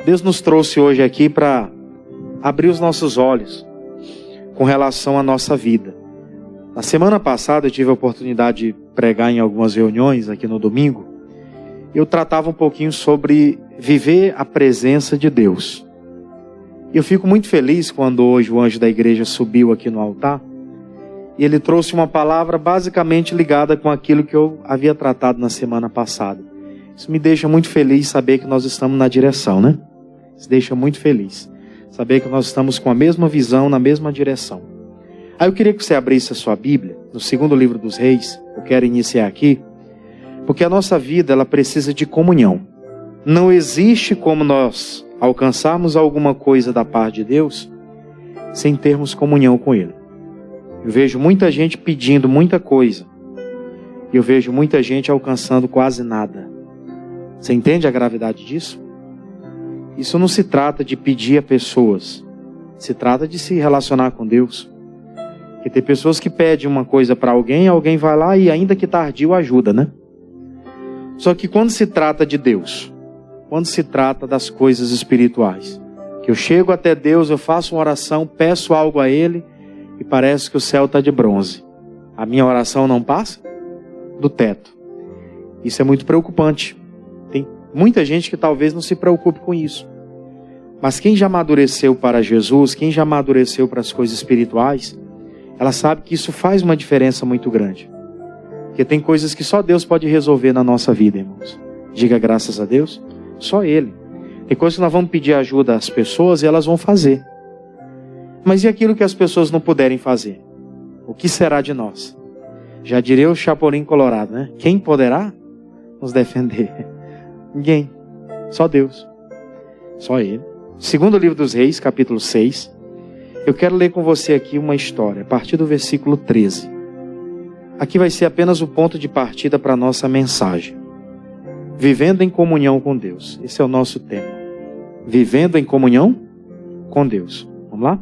Deus nos trouxe hoje aqui para abrir os nossos olhos com relação à nossa vida. Na semana passada eu tive a oportunidade de pregar em algumas reuniões aqui no domingo. Eu tratava um pouquinho sobre viver a presença de Deus. Eu fico muito feliz quando hoje o anjo da igreja subiu aqui no altar e ele trouxe uma palavra basicamente ligada com aquilo que eu havia tratado na semana passada. Isso me deixa muito feliz saber que nós estamos na direção, né? Isso deixa muito feliz. Saber que nós estamos com a mesma visão, na mesma direção. Aí eu queria que você abrisse a sua Bíblia, no segundo livro dos Reis. Eu quero iniciar aqui, porque a nossa vida, ela precisa de comunhão. Não existe como nós alcançarmos alguma coisa da parte de Deus sem termos comunhão com Ele. Eu vejo muita gente pedindo muita coisa. E eu vejo muita gente alcançando quase nada. Você entende a gravidade disso? Isso não se trata de pedir a pessoas. Se trata de se relacionar com Deus. Porque tem pessoas que pedem uma coisa para alguém, alguém vai lá e ainda que tardio ajuda, né? Só que quando se trata de Deus, quando se trata das coisas espirituais, que eu chego até Deus, eu faço uma oração, peço algo a Ele e parece que o céu está de bronze. A minha oração não passa do teto. Isso é muito preocupante. Tem muita gente que talvez não se preocupe com isso. Mas quem já amadureceu para Jesus, quem já amadureceu para as coisas espirituais, ela sabe que isso faz uma diferença muito grande. Porque tem coisas que só Deus pode resolver na nossa vida, irmãos. Diga graças a Deus. Só Ele. Tem coisas que nós vamos pedir ajuda às pessoas e elas vão fazer. Mas e aquilo que as pessoas não puderem fazer? O que será de nós? Já diria o Chapolin Colorado, né? Quem poderá nos defender? Ninguém. Só Deus. Só Ele. Segundo livro dos Reis, capítulo 6. Eu quero ler com você aqui uma história, a partir do versículo 13. Aqui vai ser apenas o ponto de partida para a nossa mensagem. Vivendo em comunhão com Deus. Esse é o nosso tema. Vivendo em comunhão com Deus. Vamos lá?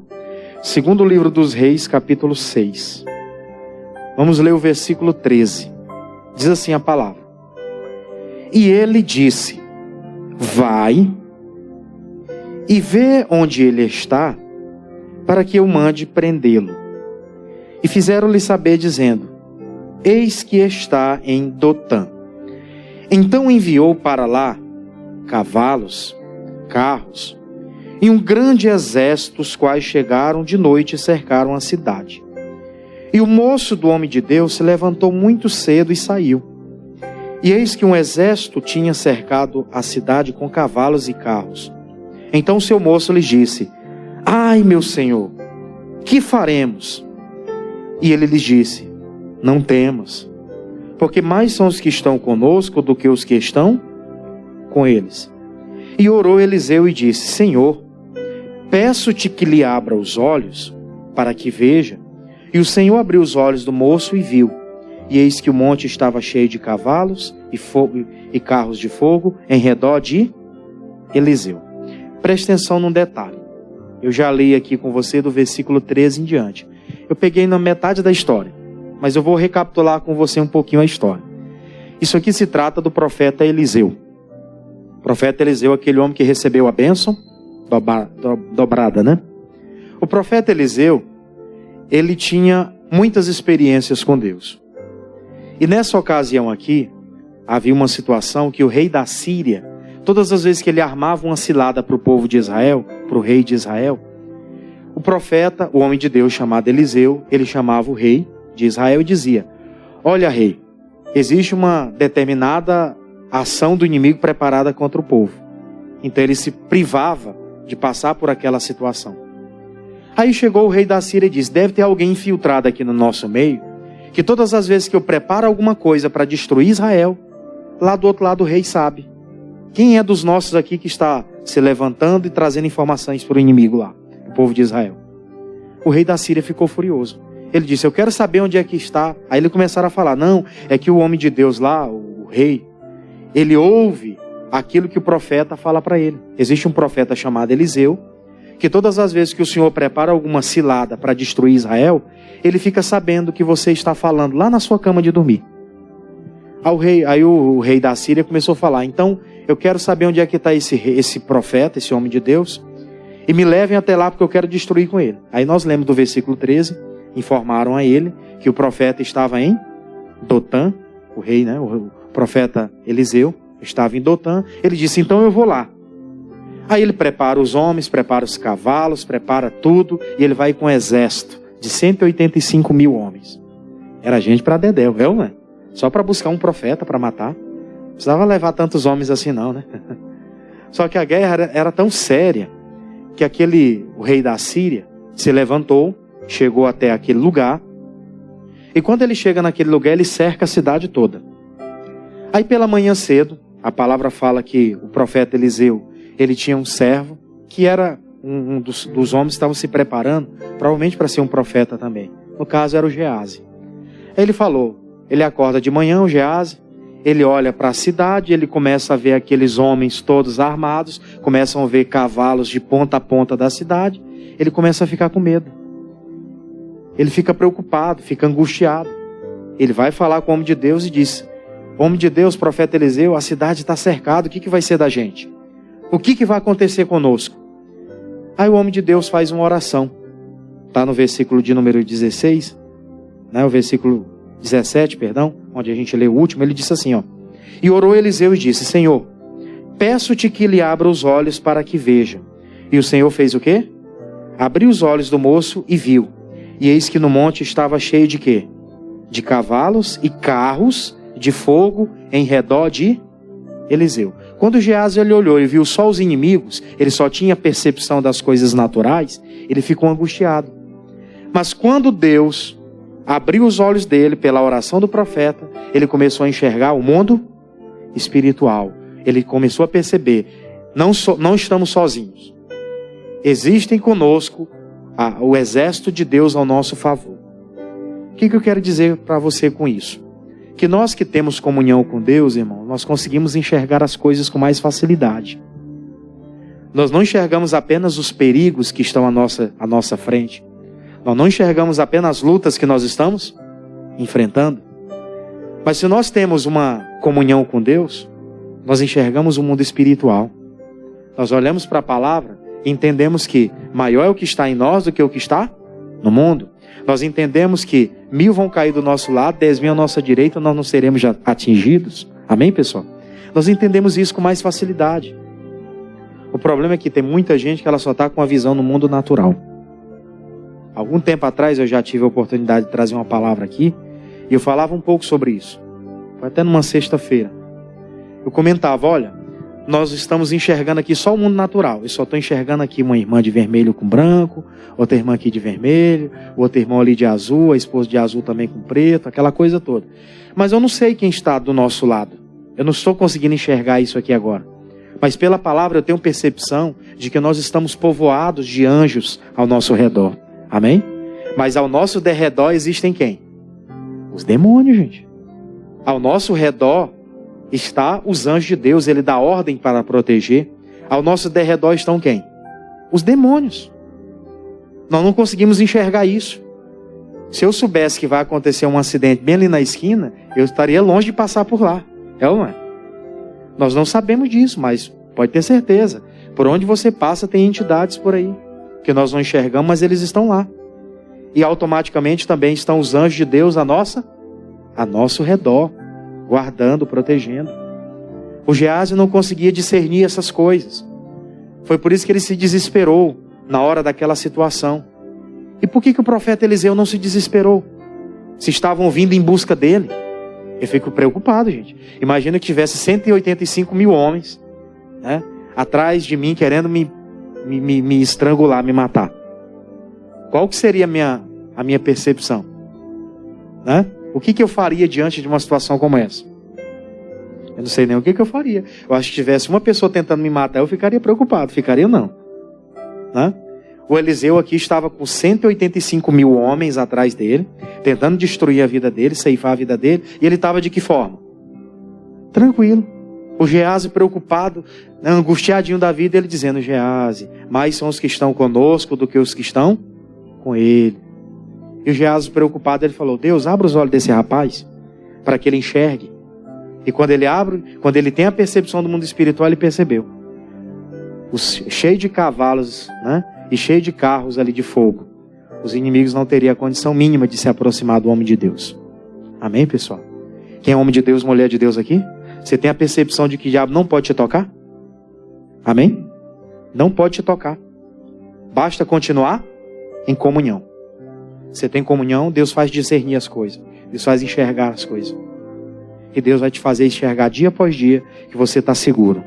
Segundo livro dos Reis, capítulo 6. Vamos ler o versículo 13. Diz assim a palavra. E ele disse, vai e vê onde ele está, para que eu mande prendê-lo. E fizeram-lhe saber, dizendo, eis que está em Dotã. Então enviou para lá cavalos, carros e um grande exército, os quais chegaram de noite e cercaram a cidade. E o moço do homem de Deus se levantou muito cedo e saiu. E eis que um exército tinha cercado a cidade com cavalos e carros. Então o seu moço lhe disse, ai, meu senhor, que faremos? E ele lhes disse, não temas, porque mais são os que estão conosco do que os que estão com eles. E orou Eliseu e disse, Senhor, peço-te que lhe abra os olhos, para que veja. E o Senhor abriu os olhos do moço e viu. E eis que o monte estava cheio de cavalos e, fogo, e carros de fogo em redor de Eliseu. Preste atenção num detalhe. Eu já li aqui com você do versículo 13 em diante. Eu peguei na metade da história, mas eu vou recapitular com você um pouquinho a história. Isso aqui se trata do profeta Eliseu. O profeta Eliseu, aquele homem que recebeu a bênção dobrada, né? O profeta Eliseu, ele tinha muitas experiências com Deus. E nessa ocasião aqui, havia uma situação que o rei da Síria, todas as vezes que ele armava uma cilada para o povo de Israel, para o rei de Israel, o profeta, o homem de Deus chamado Eliseu, ele chamava o rei de Israel e dizia, olha rei, existe uma determinada ação do inimigo preparada contra o povo. Então ele se privava de passar por aquela situação. Aí chegou o rei da Síria e disse, deve ter alguém infiltrado aqui no nosso meio, que todas as vezes que eu preparo alguma coisa para destruir Israel, lá do outro lado o rei sabe. Quem é dos nossos aqui que está se levantando e trazendo informações para o inimigo lá, o povo de Israel? O rei da Síria ficou furioso. Ele disse, eu quero saber onde é que está. Aí eles começaram a falar, não, é que o homem de Deus lá, o rei, ele ouve aquilo que o profeta fala para ele. Existe um profeta chamado Eliseu, que todas as vezes que o Senhor prepara alguma cilada para destruir Israel, ele fica sabendo que você está falando lá na sua cama de dormir. Aí o rei da Síria começou a falar, então eu quero saber onde é que está esse profeta, esse homem de Deus, e me levem até lá porque eu quero destruir com ele. Aí nós lemos do versículo 13, informaram a ele que o profeta estava em Dotã, o rei, né, o profeta Eliseu estava em Dotã. Ele disse, então eu vou lá. Aí ele prepara os homens, prepara os cavalos, prepara tudo, e ele vai com um exército de 185 mil homens. Era gente para dedéu, né? Só para buscar um profeta para matar. Não precisava levar tantos homens assim não, né? Só que a guerra era tão séria que o rei da Síria se levantou, chegou até aquele lugar, e quando ele chega naquele lugar, ele cerca a cidade toda. Aí pela manhã cedo, a palavra fala que o profeta Eliseu, ele tinha um servo, que era um dos homens que estavam se preparando, provavelmente para ser um profeta também. No caso era o Geazi. Aí ele falou, ele acorda de manhã, o Geazi, ele olha para a cidade, ele começa a ver aqueles homens todos armados, começam a ver cavalos de ponta a ponta da cidade, ele começa a ficar com medo. Ele fica preocupado, fica angustiado. Ele vai falar com o homem de Deus e diz, homem de Deus, profeta Eliseu, a cidade está cercada, o que vai ser da gente? O que vai acontecer conosco? Aí o homem de Deus faz uma oração. Está no versículo de número 16, né, o versículo 17, perdão, onde a gente lê o último, ele disse assim, ó. E orou Eliseu e disse, Senhor, peço-te que lhe abra os olhos para que veja. E o Senhor fez o quê? Abriu os olhos do moço e viu. E eis que no monte estava cheio de quê? De cavalos e carros de fogo em redor de Eliseu. Quando Geazi ele olhou e viu só os inimigos, ele só tinha percepção das coisas naturais, ele ficou angustiado. Mas quando Deus abriu os olhos dele pela oração do profeta, ele começou a enxergar o mundo espiritual. Ele começou a perceber, não estamos sozinhos. Existem conosco o exército de Deus ao nosso favor. O que eu quero dizer para você com isso? Que nós que temos comunhão com Deus, irmão, nós conseguimos enxergar as coisas com mais facilidade. Nós não enxergamos apenas os perigos que estão à nossa frente. Nós não enxergamos apenas as lutas que nós estamos enfrentando. Mas se nós temos uma comunhão com Deus, nós enxergamos o mundo espiritual. Nós olhamos para a palavra e entendemos que maior é o que está em nós do que o que está no mundo. Nós entendemos que 1000 vão cair do nosso lado, 10.000 à nossa direita, nós não seremos já atingidos. Amém, pessoal? Nós entendemos isso com mais facilidade. O problema é que tem muita gente que ela só está com a visão no mundo natural. Algum tempo atrás eu já tive a oportunidade de trazer uma palavra aqui, e eu falava um pouco sobre isso. Foi até numa sexta-feira. Eu comentava, olha, nós estamos enxergando aqui só o mundo natural. Eu só estou enxergando aqui uma irmã de vermelho com branco, outra irmã aqui de vermelho, outra irmã ali de azul, a esposa de azul também com preto, aquela coisa toda. Mas eu não sei quem está do nosso lado. Eu não estou conseguindo enxergar isso aqui agora. Mas pela palavra eu tenho percepção de que nós estamos povoados de anjos ao nosso redor. Amém? Mas ao nosso derredor existem quem? Os demônios, gente. Ao nosso redor está os anjos de Deus, ele dá ordem para proteger. Ao nosso derredor estão quem? Os demônios. Nós não conseguimos enxergar isso. Se eu soubesse que vai acontecer um acidente bem ali na esquina, eu estaria longe de passar por lá. É ou não é? Nós não sabemos disso, mas pode ter certeza. Por onde você passa tem entidades por aí, que nós não enxergamos, mas eles estão lá. E automaticamente também estão os anjos de Deus a nosso redor, guardando, protegendo. O Geazi não conseguia discernir essas coisas. Foi por isso que ele se desesperou na hora daquela situação. E por que o profeta Eliseu não se desesperou? Se estavam vindo em busca dele. Eu fico preocupado, gente. Imagina que tivesse 185 mil homens, né, atrás de mim, querendo me estrangular, me matar. Qual que seria a minha percepção? Né? O que eu faria diante de uma situação como essa? Eu não sei nem o que eu faria. Eu acho que tivesse uma pessoa tentando me matar, eu ficaria preocupado. Ficaria não. Né? O Eliseu aqui estava com 185 mil homens atrás dele, tentando destruir a vida dele, ceifar a vida dele. E ele estava de que forma? Tranquilo. O Geazi preocupado, angustiadinho da vida, ele dizendo, Geazi, mais são os que estão conosco do que os que estão com ele. E o Geazi preocupado, ele falou, Deus, abra os olhos desse rapaz, para que ele enxergue. E quando ele tem a percepção do mundo espiritual, ele percebeu. Cheio de cavalos, né? E cheio de carros ali de fogo. Os inimigos não teriam a condição mínima de se aproximar do homem de Deus. Amém, pessoal? Quem é homem de Deus, mulher de Deus aqui? Você tem a percepção de que o diabo não pode te tocar? Amém? Não pode te tocar. Basta continuar em comunhão. Você tem comunhão, Deus faz discernir as coisas. Deus faz enxergar as coisas. E Deus vai te fazer enxergar dia após dia que você está seguro.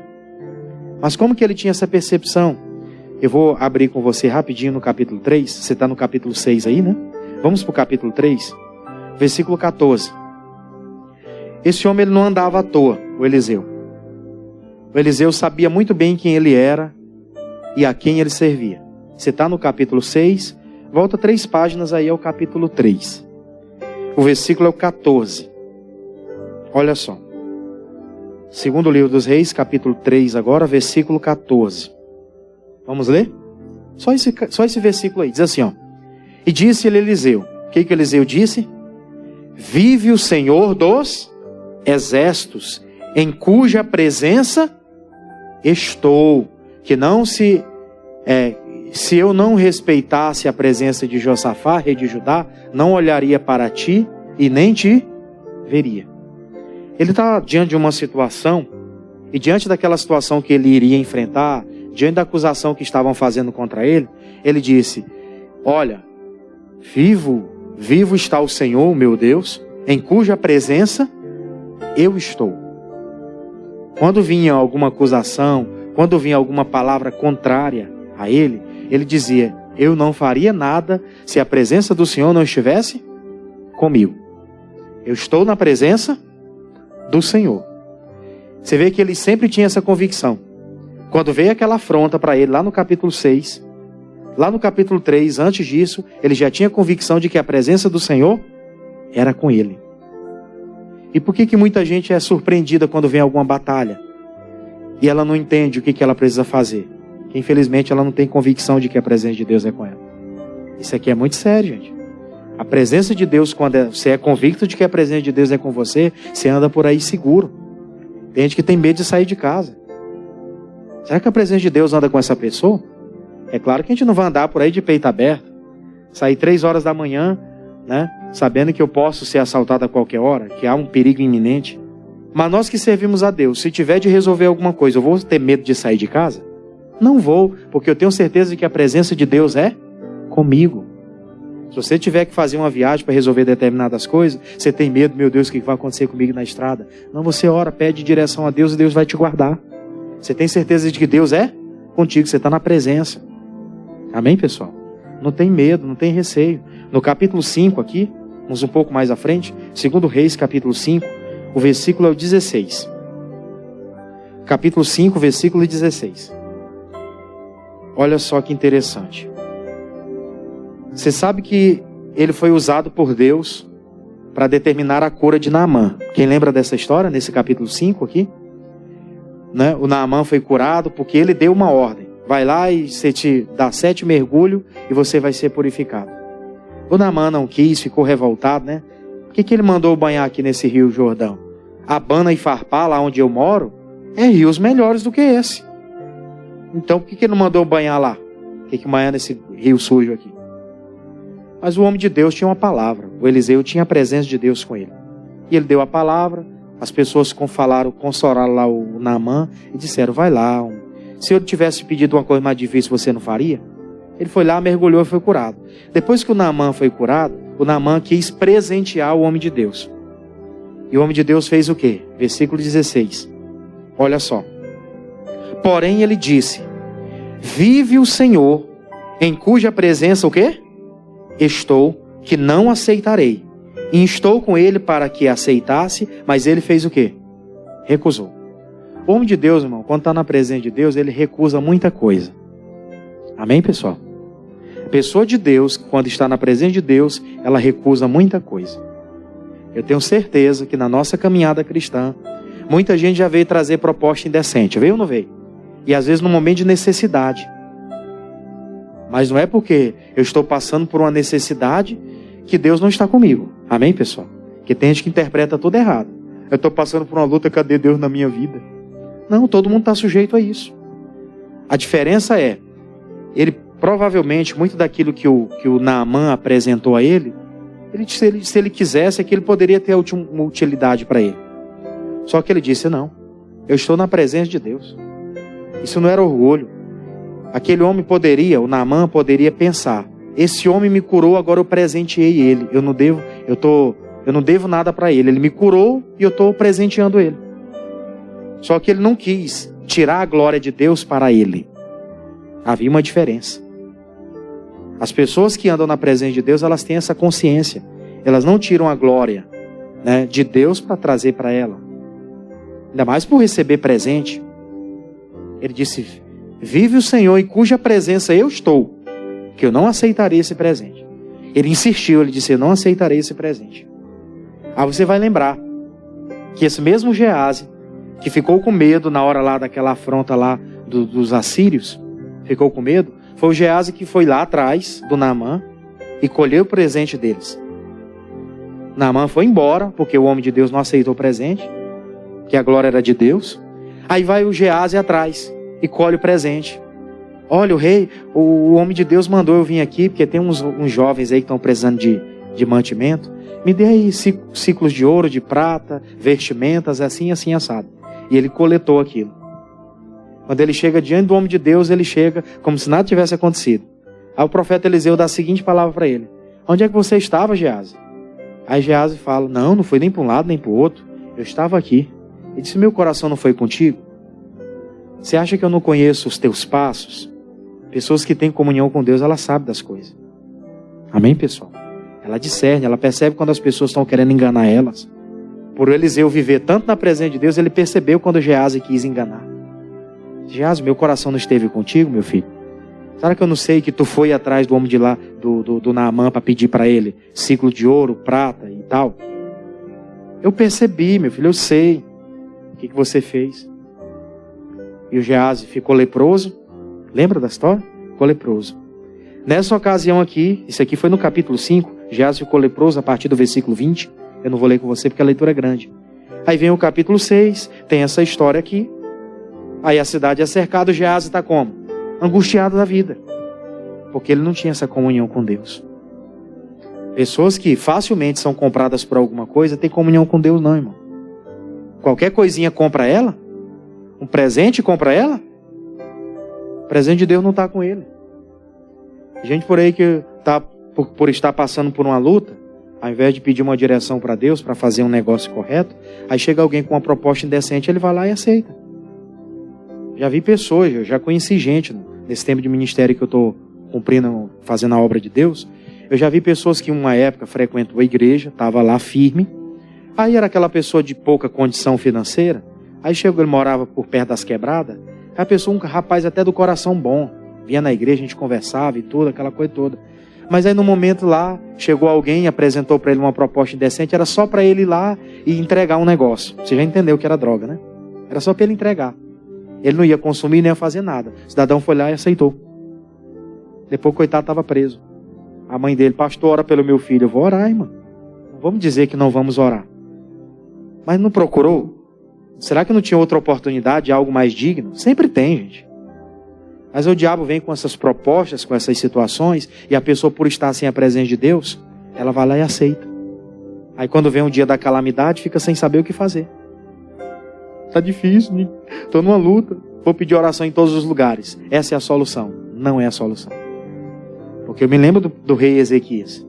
Mas como que ele tinha essa percepção? Eu vou abrir com você rapidinho no capítulo 3. Você está no capítulo 6 aí, né? Vamos para o capítulo 3, versículo 14. Esse homem ele não andava à toa, o Eliseu. O Eliseu sabia muito bem quem ele era e a quem ele servia. Você está no capítulo 6, volta 3 páginas aí ao capítulo 3. O versículo é o 14. Olha só. Segundo livro dos Reis, capítulo 3 agora, versículo 14. Vamos ler? Só esse versículo aí. Diz assim, ó. E disse-lhe Eliseu. O que Eliseu disse? Vive o Senhor dos exércitos, em cuja presença estou. Que não se eu não respeitasse a presença de Josafá, rei de Judá, não olharia para ti e nem te veria. Ele está diante de uma situação, e diante daquela situação que ele iria enfrentar, diante da acusação que estavam fazendo contra ele, ele disse, olha, vivo está o Senhor, meu Deus, em cuja presença eu estou. Quando vinha alguma acusação, quando vinha alguma palavra contrária a ele, ele dizia, eu não faria nada se a presença do Senhor não estivesse comigo. Eu estou na presença do Senhor. Você vê que ele sempre tinha essa convicção. Quando veio aquela afronta para ele lá no capítulo 6, lá no capítulo 3, antes disso, ele já tinha convicção de que a presença do Senhor era com ele. E por que muita gente é surpreendida quando vem alguma batalha? E ela não entende o que ela precisa fazer? Que, infelizmente, ela não tem convicção de que a presença de Deus é com ela. Isso aqui é muito sério, gente. A presença de Deus, quando você é convicto de que a presença de Deus é com você, você anda por aí seguro. Tem gente que tem medo de sair de casa. Será que a presença de Deus anda com essa pessoa? É claro que a gente não vai andar por aí de peito aberto. Sair 3 horas da manhã, né? Sabendo que eu posso ser assaltado a qualquer hora, que há um perigo iminente. Mas nós que servimos a Deus, se tiver de resolver alguma coisa, eu vou ter medo de sair de casa? Não vou, porque eu tenho certeza de que a presença de Deus é comigo. Se você tiver que fazer uma viagem para resolver determinadas coisas, você tem medo, meu Deus, o que vai acontecer comigo na estrada? Não, você ora, pede direção a Deus e Deus vai te guardar. Você tem certeza de que Deus é contigo, você está na presença. Amém, pessoal? Não tem medo, não tem receio. No capítulo 5 aqui, vamos um pouco mais à frente, 2 Reis, capítulo 5, o versículo é o 16. Capítulo 5, versículo 16. Olha só que interessante. Você sabe que ele foi usado por Deus para determinar a cura de Naamã. Quem lembra dessa história, nesse capítulo 5 aqui? Né? O Naamã foi curado porque ele deu uma ordem. Vai lá e você te dá 7 mergulhos e você vai ser purificado. O Naamã não quis, ficou revoltado, né? Por que ele mandou banhar aqui nesse rio Jordão? Abana e Farpá, lá onde eu moro, é rios melhores do que esse. Então por que ele não mandou banhar lá? Por que banhar nesse rio sujo aqui? Mas o homem de Deus tinha uma palavra. O Eliseu tinha a presença de Deus com ele. E ele deu a palavra. As pessoas consolaram lá o Naamã e disseram, vai lá. Se eu tivesse pedido uma coisa mais difícil, você não faria? Ele foi lá, mergulhou e foi curado. Depois que o Naamã foi curado, o Naamã quis presentear o homem de Deus. E o homem de Deus fez o quê? Versículo 16. Olha só. Porém ele disse, vive o Senhor, em cuja presença o quê? Estou, que não aceitarei. E estou com ele para que aceitasse, mas ele fez o quê? Recusou. O homem de Deus, irmão, quando está na presença de Deus, ele recusa muita coisa. Amém, pessoal? A pessoa de Deus, quando está na presença de Deus, ela recusa muita coisa. Eu tenho certeza que na nossa caminhada cristã, muita gente já veio trazer proposta indecente. Veio ou não veio? E às vezes no momento de necessidade. Mas não é porque eu estou passando por uma necessidade que Deus não está comigo. Amém, pessoal? Que tem gente que interpreta tudo errado. eu estou passando por uma luta, cadê Deus na minha vida? Não, todo mundo está sujeito a isso. A diferença é, ele provavelmente, muito daquilo que o Naamã apresentou a ele, se ele quisesse, aquilo poderia ter uma utilidade para ele. Só que ele disse, não, eu estou na presença de Deus. Isso não era orgulho. Aquele homem o Naamã poderia pensar, esse homem me curou, agora eu presenteei ele. Eu não devo nada para ele. Ele me curou e eu estou presenteando ele. Só que ele não quis tirar a glória de Deus para ele. Havia uma diferença. As pessoas que andam na presença de Deus, elas têm essa consciência. Elas não tiram a glória, né, de Deus para trazer para ela. Ainda mais por receber presente. Ele disse, vive o Senhor em cuja presença eu estou, que eu não aceitarei esse presente. Ele insistiu, ele disse, eu não aceitarei esse presente. Aí você vai lembrar que esse mesmo Geazi, que ficou com medo na hora lá daquela afronta lá dos assírios, ficou com medo, foi o Geazi que foi lá atrás do Naamã e colheu o presente deles. Naamã foi embora, porque o homem de Deus não aceitou o presente, que a glória era de Deus. Aí vai o Geazi atrás e colhe o presente. Olha, o rei, o homem de Deus mandou eu vir aqui, porque tem uns jovens aí que estão precisando de mantimento. Me dê aí ciclos de ouro, de prata, vestimentas, assim, assim, assado. E ele coletou aquilo. Quando ele chega diante do homem de Deus, ele chega como se nada tivesse acontecido. Aí o profeta Eliseu dá a seguinte palavra para ele. Onde é que você estava, Geazi? Aí Geazi fala, não fui nem para um lado nem para o outro. Eu estava aqui. Ele disse, meu coração não foi contigo? Você acha que eu não conheço os teus passos? Pessoas que têm comunhão com Deus, ela sabe das coisas. Amém, pessoal? Ela discerne, ela percebe quando as pessoas estão querendo enganar elas. Por Eliseu viver tanto na presença de Deus, ele percebeu quando Geazi quis enganar. Geazi, meu coração não esteve contigo, meu filho? Será que eu não sei que tu foi atrás do homem de lá, do Naamã, para pedir para ele ciclo de ouro, prata e tal? Eu percebi, meu filho, eu sei o que você fez. E o Geazi ficou leproso. Lembra da história? Ficou leproso. Nessa ocasião aqui, isso aqui foi no capítulo 5, Geazi ficou leproso a partir do versículo 20. Eu não vou ler com você porque a leitura é grande. Aí vem o capítulo 6, tem essa história aqui. Aí a cidade é cercada, o Geazi está como? Angustiado da vida. Porque ele não tinha essa comunhão com Deus. Pessoas que facilmente são compradas por alguma coisa, tem comunhão com Deus não, irmão. Qualquer coisinha compra ela. Um presente compra ela. O presente de Deus não está com ele. Gente por aí que está por estar passando por uma luta, ao invés de pedir uma direção para Deus, para fazer um negócio correto, aí chega alguém com uma proposta indecente, ele vai lá e aceita. Já vi pessoas, eu já conheci gente nesse tempo de ministério que eu estou cumprindo, fazendo a obra de Deus. Eu já vi pessoas que em uma época frequentou a igreja, estava lá firme. Aí era aquela pessoa de pouca condição financeira. Aí chegou, ele morava por perto das quebradas. A pessoa, um rapaz até do coração bom. Vinha na igreja, a gente conversava e tudo, aquela coisa toda. Mas aí no momento lá, chegou alguém e apresentou para ele uma proposta indecente. Era só para ele ir lá e entregar um negócio. Você já entendeu que era droga, né? Era só para ele entregar. Ele não ia consumir nem ia fazer nada. O cidadão foi lá e aceitou. Depois o coitado estava preso. A mãe dele, pastor, ora pelo meu filho. Eu vou orar, irmão. Não vamos dizer que não vamos orar. Mas não procurou? Será que não tinha outra oportunidade, algo mais digno? Sempre tem, gente. Mas o diabo vem com essas propostas, com essas situações, e a pessoa, por estar sem a presença de Deus, ela vai lá e aceita. Aí quando vem o dia da calamidade, fica sem saber o que fazer. Tá difícil, estou numa luta, vou pedir oração em todos os lugares. Essa é a solução. Não é a solução. Porque eu me lembro do rei Ezequias.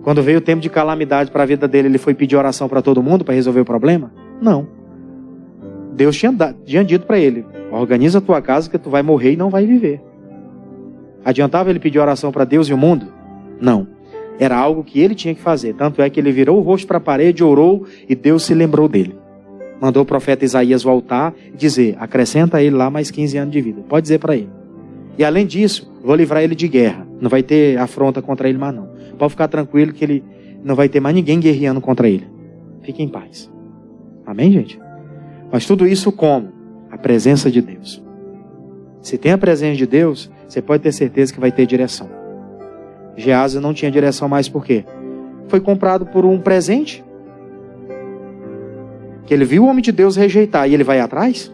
Quando veio o tempo de calamidade para a vida dele, ele foi pedir oração para todo mundo para resolver o problema? Não. Deus tinha dito para ele, organiza a tua casa que tu vai morrer e não vai viver. Adiantava ele pedir oração para Deus e o mundo? Não. Era algo que ele tinha que fazer. Tanto é que ele virou o rosto para a parede, orou e Deus se lembrou dele. Mandou o profeta Isaías voltar e dizer, acrescenta a ele lá mais 15 anos de vida. Pode dizer para ele. E além disso, vou livrar ele de guerra. Não vai ter afronta contra ele mais não. Pode ficar tranquilo que ele não vai ter mais ninguém guerreando contra ele. Fique em paz. Amém, gente? Mas tudo isso como? A presença de Deus. Se tem a presença de Deus, você pode ter certeza que vai ter direção. Geazi não tinha direção mais por quê? Foi comprado por um presente. Que ele viu o homem de Deus rejeitar e ele vai atrás?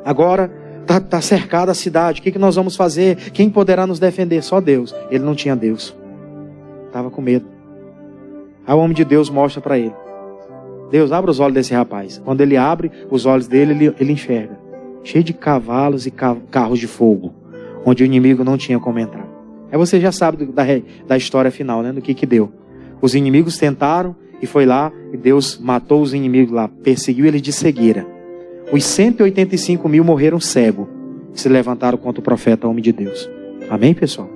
Agora está cercada a cidade, o que nós vamos fazer? Quem poderá nos defender? Só Deus. Ele não tinha Deus. Estava com medo. Aí o homem de Deus mostra para ele. Deus, abre os olhos desse rapaz. Quando ele abre os olhos dele, ele enxerga. Cheio de cavalos e carros de fogo. Onde o inimigo não tinha como entrar. Aí você já sabe da história final, né? Do que deu. Os inimigos tentaram e foi lá. E Deus matou os inimigos lá. Perseguiu eles de cegueira. Os 185 mil morreram cegos. Se levantaram contra o profeta, homem de Deus. Amém, pessoal?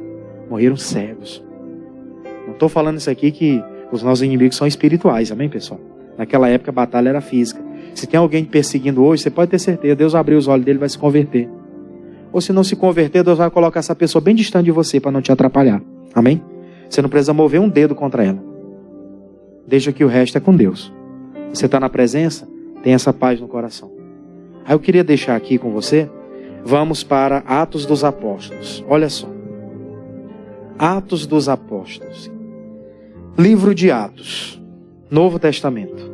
Morreram cegos. Não estou falando isso aqui que os nossos inimigos são espirituais. Amém, pessoal? Naquela época a batalha era física. Se tem alguém perseguindo hoje, você pode ter certeza. Deus abriu os olhos dele e vai se converter. Ou se não se converter, Deus vai colocar essa pessoa bem distante de você para não te atrapalhar. Amém? Você não precisa mover um dedo contra ela. Deixa que o resto é com Deus. Você está na presença? Tem essa paz no coração. Aí eu queria deixar aqui com você. Vamos para Atos dos Apóstolos. Olha só. Atos dos Apóstolos. Livro de Atos. Novo Testamento.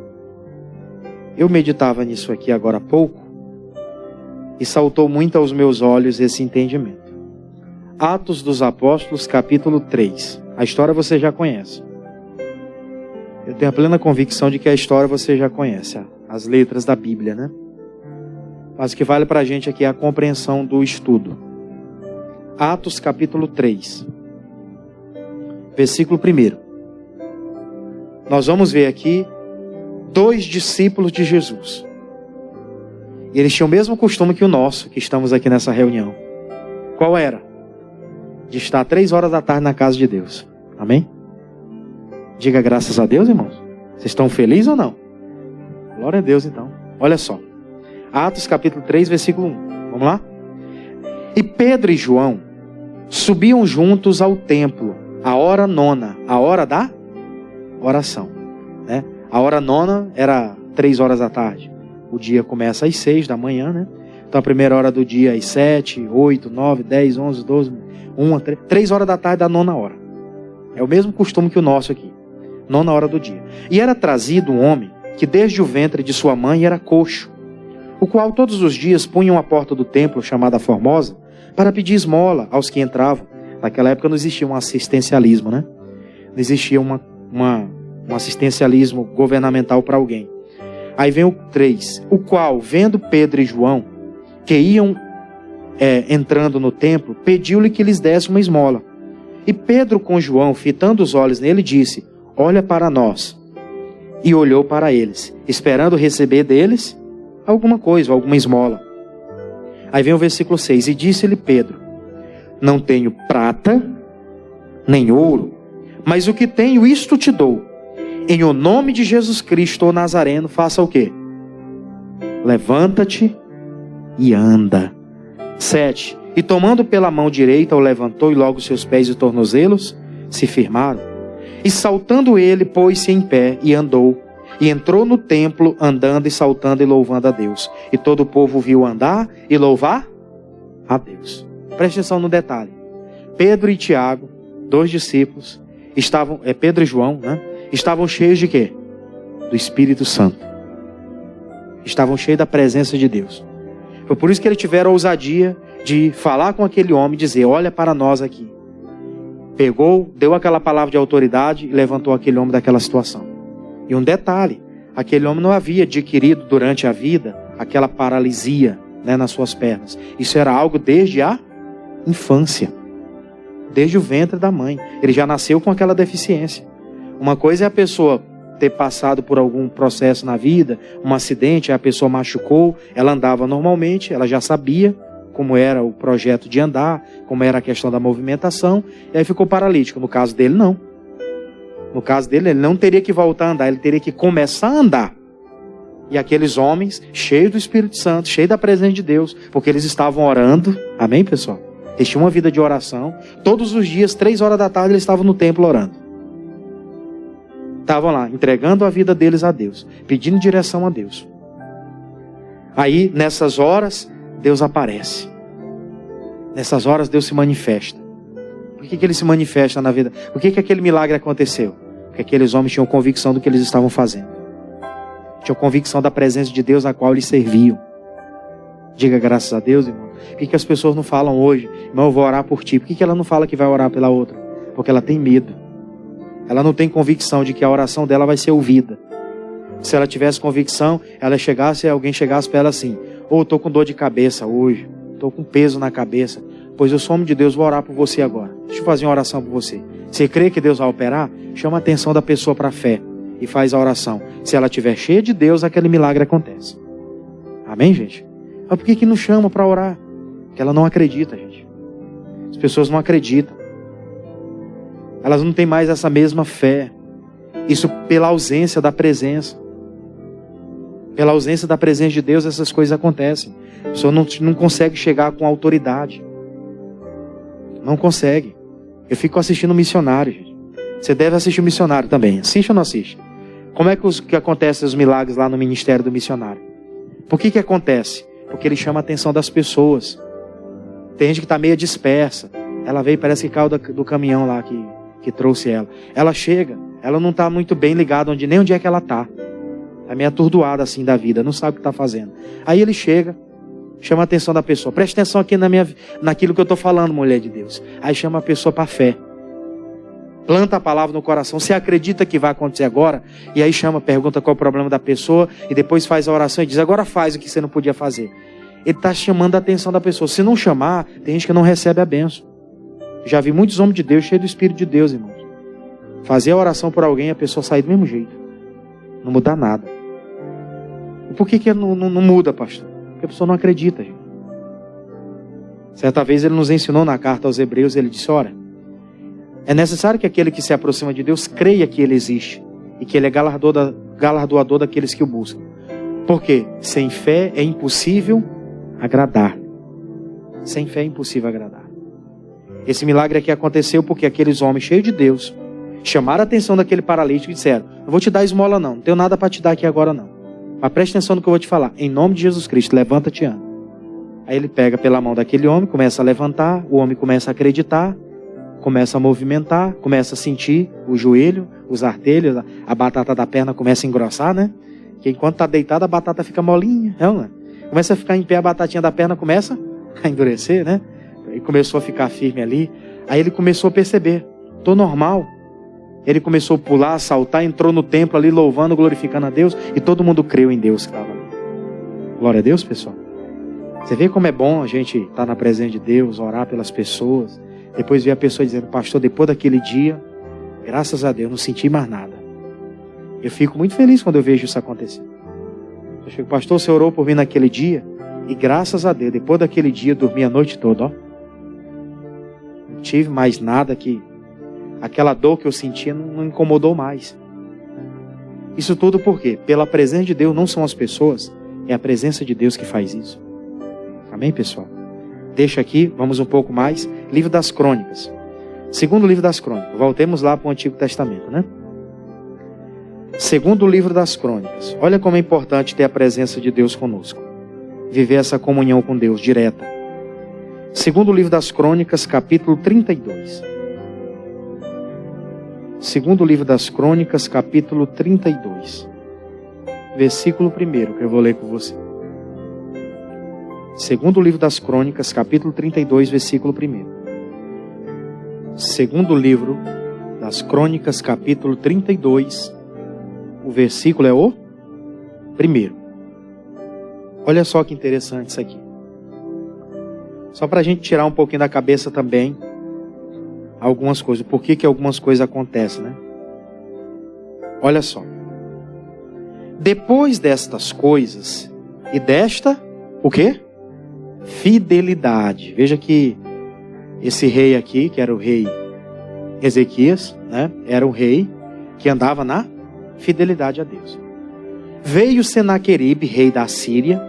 Eu meditava nisso aqui agora há pouco. E saltou muito aos meus olhos esse entendimento. Atos dos Apóstolos, capítulo 3. A história você já conhece. Eu tenho a plena convicção de que a história você já conhece. As letras da Bíblia, né? Mas o que vale para a gente aqui é a compreensão do estudo. Atos, capítulo 3. Versículo 1. Nós vamos ver aqui 2 discípulos de Jesus. E eles tinham o mesmo costume que o nosso, que estamos aqui nessa reunião. Qual era? De estar 3 horas da tarde na casa de Deus. Amém? Diga graças a Deus, irmãos. Vocês estão felizes ou não? Glória a Deus, então. Olha só. Atos capítulo 3, versículo 1. Vamos lá? E Pedro e João subiam juntos ao templo, a hora 9, a hora da oração. Né? A hora 9 era 3 horas da tarde. O dia começa às 6 da manhã, né? Então a primeira hora do dia às 7, 8, 9, 10, 11, 12, 1, 3 horas da tarde da 9ª hora. É o mesmo costume que o nosso aqui. 9ª hora do dia. E era trazido um homem que desde o ventre de sua mãe era coxo, o qual todos os dias punham à porta do templo, chamada Formosa, para pedir esmola aos que entravam. Naquela época não existia um assistencialismo, né? Não existia um assistencialismo governamental para alguém. Aí vem o 3. O qual, vendo Pedro e João, que iam entrando no templo, pediu-lhe que lhes desse uma esmola. E Pedro com João, fitando os olhos nele, disse: olha para nós. E olhou para eles, esperando receber deles alguma coisa, alguma esmola. Aí vem o versículo 6. E disse-lhe Pedro: não tenho prata, nem ouro, mas o que tenho, isto te dou. Em o nome de Jesus Cristo, o Nazareno, faça o quê? Levanta-te e anda. 7. E tomando pela mão direita, o levantou, e logo seus pés e tornozelos se firmaram. E saltando ele, pôs-se em pé e andou. E entrou no templo, andando e saltando e louvando a Deus. E todo o povo viu andar e louvar a Deus. Preste atenção no detalhe. Pedro e Tiago, 2 discípulos, estavam, Pedro e João, né? Estavam cheios de quê? Do Espírito Santo. Estavam cheios da presença de Deus. Foi por isso que eles tiveram a ousadia de falar com aquele homem e dizer: olha para nós aqui. Pegou, deu aquela palavra de autoridade e levantou aquele homem daquela situação. E um detalhe, aquele homem não havia adquirido durante a vida aquela paralisia, né, nas suas pernas. Isso era algo desde a infância. Desde o ventre da mãe. Ele já nasceu com aquela deficiência. Uma coisa é a pessoa ter passado por algum processo na vida, um acidente, a pessoa machucou, ela andava normalmente, ela já sabia como era o projeto de andar, como era a questão da movimentação, e aí ficou paralítico. No caso dele, não. No caso dele, ele não teria que voltar a andar, ele teria que começar a andar. E aqueles homens, cheios do Espírito Santo, cheios da presença de Deus, porque eles estavam orando, amém, pessoal? Eles tinham uma vida de oração, todos os dias, 3 horas da tarde, eles estavam no templo orando. Estavam lá, entregando a vida deles a Deus, pedindo direção a Deus. Aí, nessas horas, Deus aparece. Nessas horas, Deus se manifesta. Por que ele se manifesta na vida? Por que aquele milagre aconteceu? Porque aqueles homens tinham convicção do que eles estavam fazendo. tinham convicção da presença de Deus a qual eles serviam. Diga graças a Deus, irmão. Por que as pessoas não falam hoje, irmão, eu vou orar por ti? Por que ela não fala que vai orar pela outra? Porque ela tem medo. Ela não tem convicção de que a oração dela vai ser ouvida. Se ela tivesse convicção, alguém chegasse para ela assim: eu estou com dor de cabeça hoje, estou com peso na cabeça, pois eu sou homem de Deus, vou orar por você agora. Deixa eu fazer uma oração por você. Você crê que Deus vai operar? Chama a atenção da pessoa para a fé e faz a oração. Se ela estiver cheia de Deus, aquele milagre acontece. Amém, gente? Mas por que não chama para orar? Porque ela não acredita, gente. As pessoas não acreditam. Elas não têm mais essa mesma fé. Isso pela ausência da presença. Pela ausência da presença de Deus, essas coisas acontecem. A pessoa não consegue chegar com autoridade. Não consegue. Eu fico assistindo missionário, gente. Você deve assistir o missionário também. Assiste ou não assiste? Como é que acontecem os milagres lá no ministério do missionário? Por que acontece? Porque ele chama a atenção das pessoas. Tem gente que está meio dispersa. Ela veio, parece que caiu do caminhão lá que trouxe ela. Ela chega, ela não está muito bem ligada nem onde é que ela está. Está meio atordoada assim da vida, não sabe o que está fazendo. Aí ele chega, chama a atenção da pessoa. Preste atenção aqui naquilo que eu estou falando, mulher de Deus. Aí chama a pessoa para a fé. Planta a palavra no coração. Você acredita que vai acontecer agora? E aí pergunta qual é o problema da pessoa. E depois faz a oração e diz: agora faz o que você não podia fazer. Ele está chamando a atenção da pessoa. Se não chamar, tem gente que não recebe a bênção. Já vi muitos homens de Deus cheios do Espírito de Deus, irmãos. Fazer a oração por alguém e a pessoa sair do mesmo jeito. Não muda nada. E por que não muda, pastor? Porque a pessoa não acredita, gente. Certa vez ele nos ensinou na carta aos Hebreus, ele disse: ora, é necessário que aquele que se aproxima de Deus creia que Ele existe e que Ele é galardoador daqueles que o buscam. Porque sem fé é impossível agradar. Sem fé é impossível agradar. Esse milagre aqui aconteceu porque aqueles homens cheios de Deus chamaram a atenção daquele paralítico e disseram: não vou te dar esmola não tenho nada para te dar aqui agora não. Mas preste atenção no que eu vou te falar. Em nome de Jesus Cristo, levanta-te e anda. Aí ele pega pela mão daquele homem, começa a levantar, o homem começa a acreditar, começa a movimentar, começa a sentir o joelho, os artelhos, a batata da perna começa a engrossar, né? Que enquanto está deitado, a batata fica molinha, não é? Começa a ficar em pé, a batatinha da perna começa a endurecer, né? E começou a ficar firme ali. Aí ele começou a perceber: tô normal. Ele começou a pular, a saltar, entrou no templo ali louvando, glorificando a Deus, e todo mundo creu em Deus que estava ali. Glória a Deus, pessoal. Você vê como é bom a gente estar na presença de Deus, orar pelas pessoas. Depois ver a pessoa dizendo: pastor, depois daquele dia, graças a Deus, não senti mais nada. Eu fico muito feliz quando eu vejo isso acontecer. Eu chego: pastor, você orou por mim naquele dia? E graças a Deus, depois daquele dia, eu dormi a noite toda, ó. Não tive mais nada que... aquela dor que eu sentia não incomodou mais. Isso tudo por quê? Pela presença de Deus, não são as pessoas, é a presença de Deus que faz isso. Amém, pessoal? Deixa aqui, vamos um pouco mais. Livro das Crônicas. Segundo livro das Crônicas. Voltemos lá para o Antigo Testamento, né? Segundo livro das Crônicas. Olha como é importante ter a presença de Deus conosco. Viver essa comunhão com Deus direta. Segundo livro das Crônicas, capítulo 32. Segundo livro das Crônicas, capítulo 32. Versículo 1, que eu vou ler com você. Segundo livro das Crônicas, capítulo 32, versículo 1. Segundo livro das Crônicas, capítulo 32, o versículo é o 1. Olha só que interessante isso aqui. Só para a gente tirar um pouquinho da cabeça também algumas coisas. Por que algumas coisas acontecem, né? Olha só. Depois destas coisas e desta, o quê? Fidelidade. Veja que esse rei aqui, que era o rei Ezequias, né? Era um rei que andava na fidelidade a Deus. Veio Senaqueribe, rei da Síria,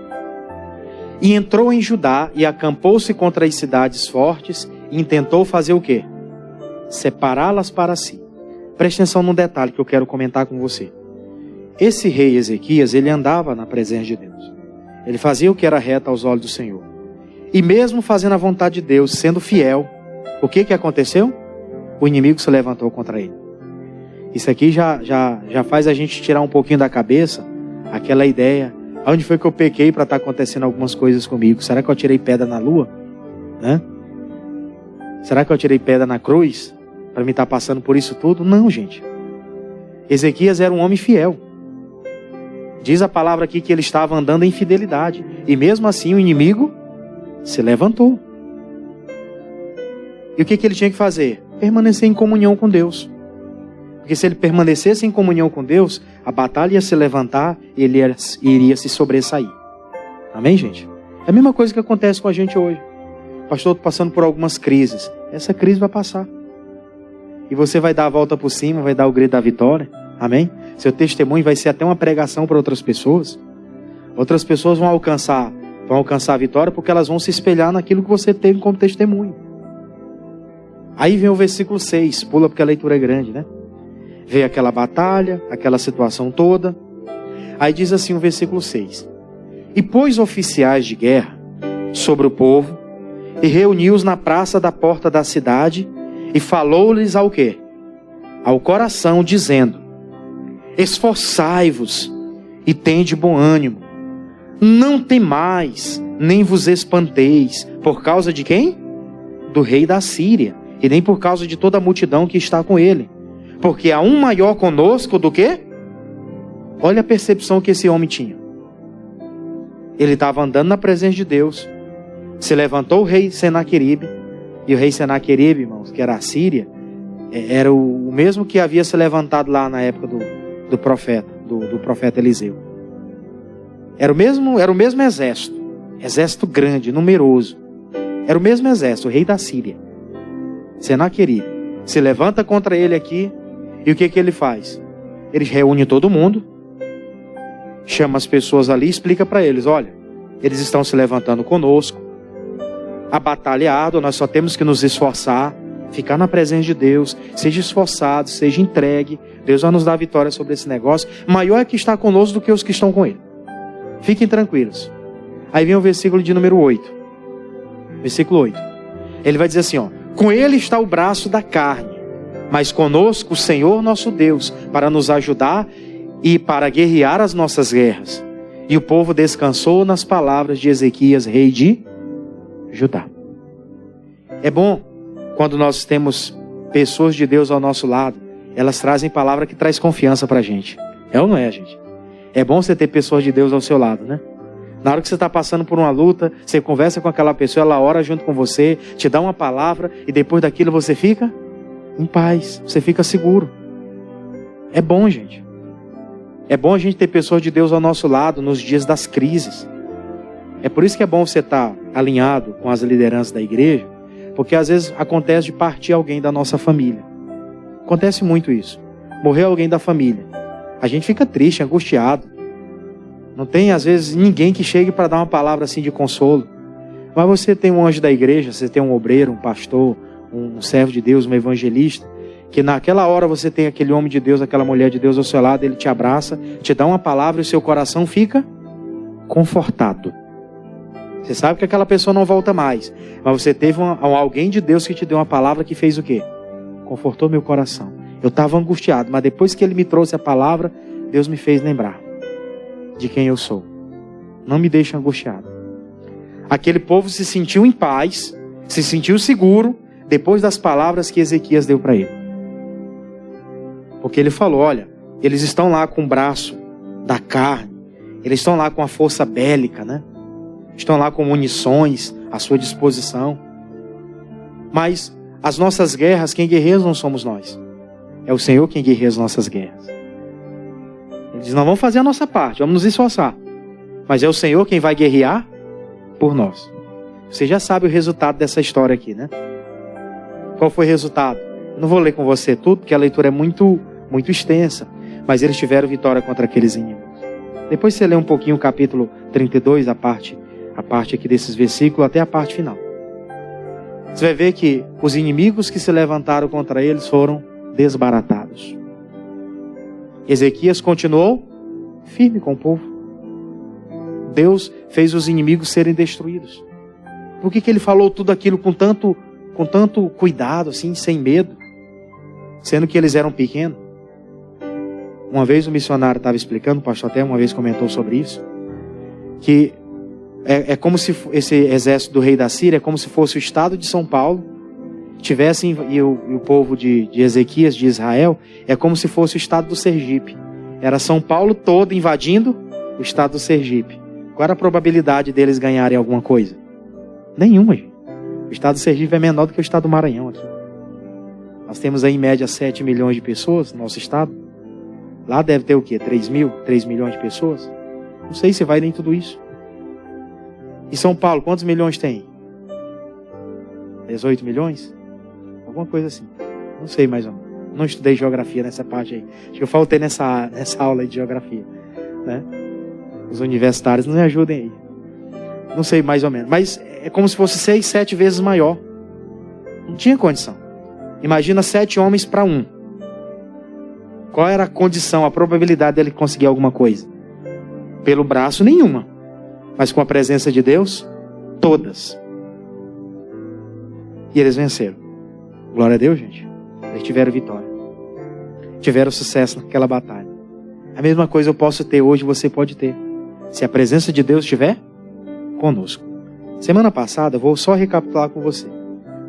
e entrou em Judá e acampou-se contra as cidades fortes e intentou fazer o quê? Separá-las para si. Preste atenção num detalhe que eu quero comentar com você. Esse rei Ezequias, ele andava na presença de Deus. Ele fazia o que era reto aos olhos do Senhor. E mesmo fazendo a vontade de Deus, sendo fiel, o que aconteceu? O inimigo se levantou contra ele. Isso aqui já faz a gente tirar um pouquinho da cabeça aquela ideia. Onde foi que eu pequei para estar acontecendo algumas coisas comigo? Será que eu tirei pedra na lua? Né? Será que eu tirei pedra na cruz para me estar passando por isso tudo? Não, gente. Ezequias era um homem fiel. Diz a palavra aqui que ele estava andando em fidelidade. E mesmo assim o inimigo se levantou. E o que ele tinha que fazer? Permanecer em comunhão com Deus. Porque se ele permanecesse em comunhão com Deus, a batalha ia se levantar e ele iria se sobressair. Amém, gente? É a mesma coisa que acontece com a gente hoje. Pastor, estou passando por algumas crises. Essa crise vai passar. E você vai dar a volta por cima, vai dar o grito da vitória. Amém? Seu testemunho vai ser até uma pregação para outras pessoas. Outras pessoas vão alcançar a vitória porque elas vão se espelhar naquilo que você teve como testemunho. Aí vem o versículo 6. Pula porque a leitura é grande, né? Vê aquela batalha, aquela situação toda. Aí diz assim o versículo 6. E pôs oficiais de guerra sobre o povo, e reuniu-os na praça da porta da cidade, e falou-lhes ao quê? Ao coração, dizendo: esforçai-vos, e tende bom ânimo. Não temais, nem vos espanteis, por causa de quem? Do rei da Síria, e nem por causa de toda a multidão que está com ele. Porque há um maior conosco do que? Olha a percepção que esse homem tinha. Ele estava andando na presença de Deus. Se levantou o rei Senaqueribe. E o rei Senaqueribe, irmãos, que era a Síria, era o mesmo que havia se levantado lá na época do profeta Eliseu. Era o mesmo exército. Exército grande, numeroso. Era o mesmo exército, o rei da Síria. Senaqueribe. Se levanta contra ele aqui. E o que ele faz? Ele reúne todo mundo, chama as pessoas ali e explica para eles: olha, eles estão se levantando conosco, a batalha é árdua, nós só temos que nos esforçar, ficar na presença de Deus, seja esforçado, seja entregue, Deus vai nos dar vitória sobre esse negócio, maior é que está conosco do que os que estão com ele. Fiquem tranquilos. Aí vem o versículo de número 8. Versículo 8. Ele vai dizer assim, ó: com ele está o braço da carne, mas conosco o Senhor nosso Deus, para nos ajudar e para guerrear as nossas guerras. E o povo descansou nas palavras de Ezequias, rei de Judá. É bom quando nós temos pessoas de Deus ao nosso lado, elas trazem palavra que traz confiança para a gente. É ou não é, gente? É bom você ter pessoas de Deus ao seu lado, né? Na hora que você está passando por uma luta, você conversa com aquela pessoa, ela ora junto com você, te dá uma palavra e depois daquilo você fica em paz, você fica seguro. É bom, gente. É bom a gente ter pessoas de Deus ao nosso lado nos dias das crises. É por isso que é bom você estar alinhado com as lideranças da igreja, porque às vezes acontece de partir alguém da nossa família. Acontece muito isso. Morreu alguém da família. A gente fica triste, angustiado. Não tem às vezes ninguém que chegue para dar uma palavra assim de consolo. Mas você tem um anjo da igreja, você tem um obreiro, um pastor, um servo de Deus, um evangelista, que naquela hora você tem aquele homem de Deus, aquela mulher de Deus ao seu lado, ele te abraça, te dá uma palavra e o seu coração fica confortado. Você sabe que aquela pessoa não volta mais, mas você teve alguém de Deus que te deu uma palavra que fez o quê? Confortou meu coração. Eu estava angustiado, mas depois que ele me trouxe a palavra, Deus me fez lembrar de quem eu sou. Não me deixa angustiado. Aquele povo se sentiu em paz, se sentiu seguro, depois das palavras que Ezequias deu para ele. Porque ele falou, olha, eles estão lá com o braço da carne, eles estão lá com a força bélica, né? Estão lá com munições à sua disposição. Mas as nossas guerras, quem guerreia não somos nós. É o Senhor quem guerreia as nossas guerras. Ele diz, nós vamos fazer a nossa parte, vamos nos esforçar. Mas é o Senhor quem vai guerrear por nós. Você já sabe o resultado dessa história aqui, né? Qual foi o resultado? Não vou ler com você tudo, porque a leitura é muito extensa. Mas eles tiveram vitória contra aqueles inimigos. Depois você lê um pouquinho o capítulo 32, a parte aqui desses versículos, até a parte final. Você vai ver que os inimigos que se levantaram contra eles foram desbaratados. Ezequias continuou firme com o povo. Deus fez os inimigos serem destruídos. Por que ele falou tudo aquilo com tanto cuidado, assim, sem medo? Sendo que eles eram pequenos. Uma vez o missionário estava explicando, o pastor até uma vez comentou sobre isso, que é como se esse exército do rei da Síria é como se fosse o estado de São Paulo, e o povo de Ezequias, de Israel, é como se fosse o estado do Sergipe. Era São Paulo todo invadindo o estado do Sergipe. Qual era a probabilidade deles ganharem alguma coisa? Nenhuma, gente. O estado do Sergipe é menor do que o estado do Maranhão aqui. Nós temos aí em média 7 milhões de pessoas no nosso estado. Lá deve ter o quê? 3 milhões de pessoas? Não sei se vai nem tudo isso. E São Paulo, quantos milhões tem? 18 milhões? Alguma coisa assim. Não sei mais ou menos. Não estudei geografia nessa parte aí. Acho que eu faltei nessa aula aí de geografia, né? Os universitários nos ajudem aí. Não sei mais ou menos. Mas é como se fosse 6, 7 vezes maior. Não tinha condição. Imagina 7 homens para 1. Qual era a condição, a probabilidade dele conseguir alguma coisa? Pelo braço, nenhuma. Mas com a presença de Deus, todas. E eles venceram. Glória a Deus, gente. Eles tiveram vitória. Tiveram sucesso naquela batalha. A mesma coisa eu posso ter hoje, você pode ter. Se a presença de Deus estiver conosco. Semana passada, eu vou só recapitular com você.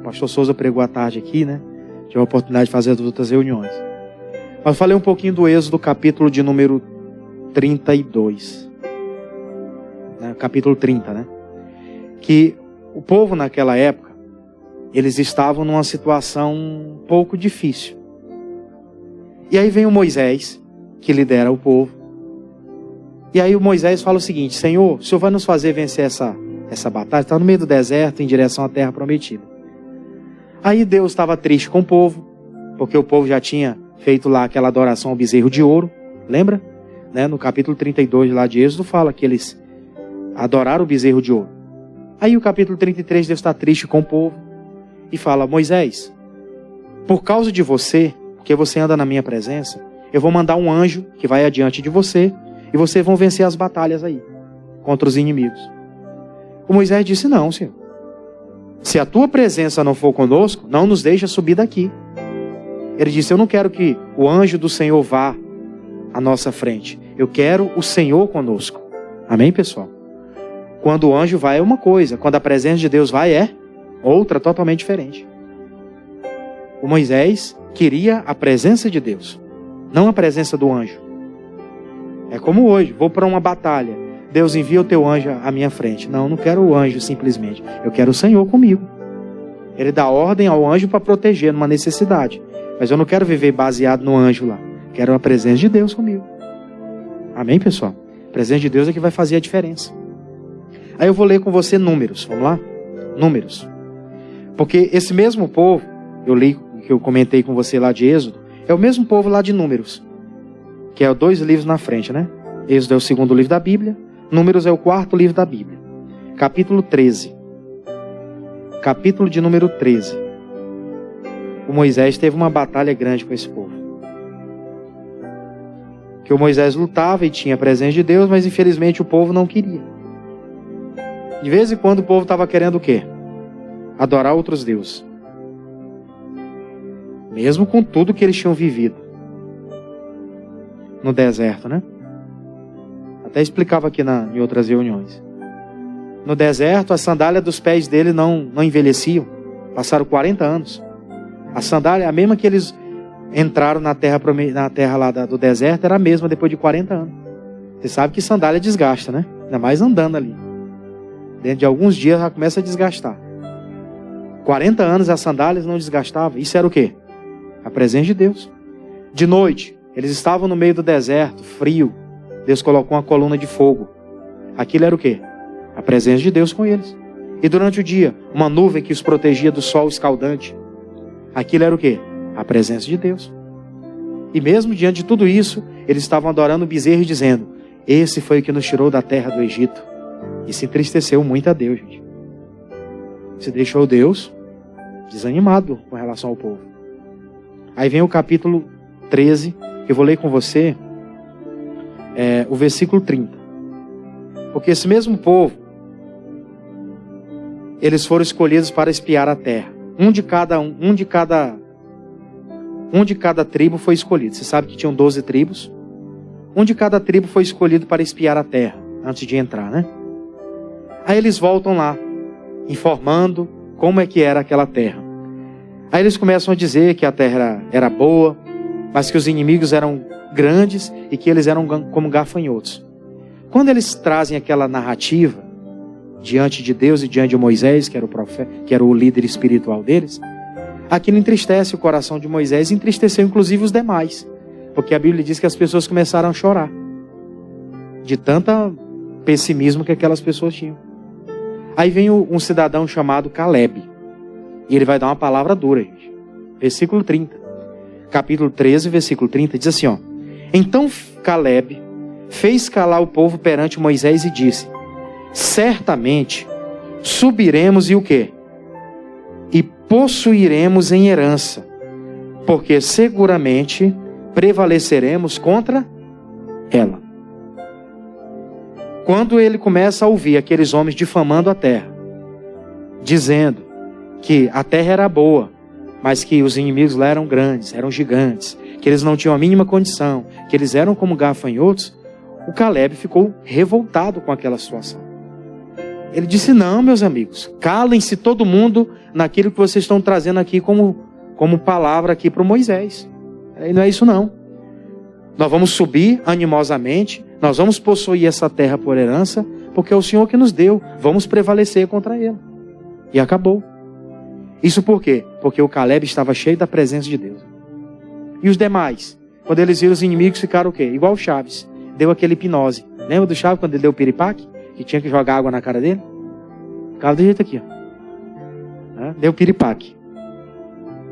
O pastor Souza pregou à tarde aqui, né? Tive a oportunidade de fazer as outras reuniões. Mas eu falei um pouquinho do Êxodo, capítulo de número 32. Né? Capítulo 30, né? Que o povo naquela época, eles estavam numa situação um pouco difícil. E aí vem o Moisés, que lidera o povo. E aí o Moisés fala o seguinte: Senhor, o Senhor vai nos fazer vencer essa batalha? Está no meio do deserto, em direção à terra prometida. Aí Deus estava triste com o povo, porque o povo já tinha feito lá aquela adoração ao bezerro de ouro. Lembra? Né? No capítulo 32 lá de Êxodo fala que eles adoraram o bezerro de ouro. Aí o capítulo 33, Deus está triste com o povo e fala: Moisés, por causa de você, porque você anda na minha presença, eu vou mandar um anjo que vai adiante de você e vocês vão vencer as batalhas aí, contra os inimigos. O Moisés disse: não, Senhor. Se a tua presença não for conosco, não nos deixa subir daqui. Ele disse: eu não quero que o anjo do Senhor vá à nossa frente. Eu quero o Senhor conosco. Amém, pessoal? Quando o anjo vai é uma coisa, quando a presença de Deus vai é outra, totalmente diferente. O Moisés queria a presença de Deus, não a presença do anjo. É como hoje, vou para uma batalha, Deus envia o teu anjo à minha frente. Não quero o anjo simplesmente, eu quero o Senhor comigo. Ele dá ordem ao anjo para proteger numa necessidade, mas eu não quero viver baseado no anjo lá. Quero a presença de Deus comigo. Amém, pessoal? A presença de Deus é que vai fazer a diferença. Aí eu vou ler com você Números, vamos lá? Números. Porque esse mesmo povo, eu li, que eu comentei com você lá de Êxodo, é o mesmo povo lá de Números, que é 2 livros na frente, né? Êxodo é o 2º livro da Bíblia, Números é o 4º livro da Bíblia. Capítulo 13. Capítulo de número 13. O Moisés teve uma batalha grande com esse povo. Que o Moisés lutava e tinha a presença de Deus, mas infelizmente o povo não queria. De vez em quando o povo estava querendo o quê? Adorar outros deuses. Mesmo com tudo que eles tinham vivido no deserto, né? Até explicava aqui em outras reuniões. No deserto, a sandália dos pés dele não envelheciam. Passaram 40 anos. A sandália, a mesma que eles entraram na terra lá do deserto, era a mesma depois de 40 anos. Você sabe que sandália desgasta, né? Ainda mais andando ali. Dentro de alguns dias já começa a desgastar. 40 anos as sandálias não desgastavam. Isso era o quê? A presença de Deus. De noite, eles estavam no meio do deserto, frio. Deus colocou uma coluna de fogo. Aquilo era o quê? A presença de Deus com eles. E durante o dia, uma nuvem que os protegia do sol escaldante. Aquilo era o quê? A presença de Deus. E mesmo diante de tudo isso, eles estavam adorando o bezerro e dizendo: esse foi o que nos tirou da terra do Egito. E se entristeceu muito a Deus, gente. Se deixou Deus desanimado com relação ao povo. Aí vem o capítulo 13, que eu vou ler com você, o versículo 30. Porque esse mesmo povo, eles foram escolhidos para espiar a terra. Um de cada tribo foi escolhido. Você sabe que tinham 12 tribos. um de cada tribo foi escolhido para espiar a terra, antes de entrar, né? Aí eles voltam lá, informando como é que era aquela terra. Aí eles começam a dizer que a terra era boa, mas que os inimigos eram grandes e que eles eram como gafanhotos. Quando eles trazem aquela narrativa diante de Deus e diante de Moisés, que era o profeta, que era o líder espiritual deles, aquilo entristece o coração de Moisés e entristeceu inclusive os demais, porque a Bíblia diz que as pessoas começaram a chorar de tanto pessimismo que aquelas pessoas tinham. Aí vem um cidadão chamado Caleb, e ele vai dar uma palavra dura, gente. Versículo 30, capítulo 13, versículo 30, diz assim, ó: Então Caleb fez calar o povo perante Moisés e disse: Certamente subiremos e o quê? E possuiremos em herança, porque seguramente prevaleceremos contra ela. Quando ele começa a ouvir aqueles homens difamando a terra, dizendo que a terra era boa, mas que os inimigos lá eram grandes, eram gigantes, que eles não tinham a mínima condição, que eles eram como gafanhotos, o Caleb ficou revoltado com aquela situação. Ele disse: não, meus amigos, calem-se todo mundo naquilo que vocês estão trazendo aqui como palavra aqui para o Moisés. E não é isso não. Nós vamos subir animosamente, nós vamos possuir essa terra por herança, porque é o Senhor que nos deu, vamos prevalecer contra ele. E acabou. Isso por quê? Porque o Caleb estava cheio da presença de Deus. E os demais, quando eles viram os inimigos, ficaram o quê? Igual o Chaves, deu aquele hipnose. Lembra do Chaves quando ele deu o piripaque? Que tinha que jogar água na cara dele? Ficava do jeito aqui, ó. Deu piripaque.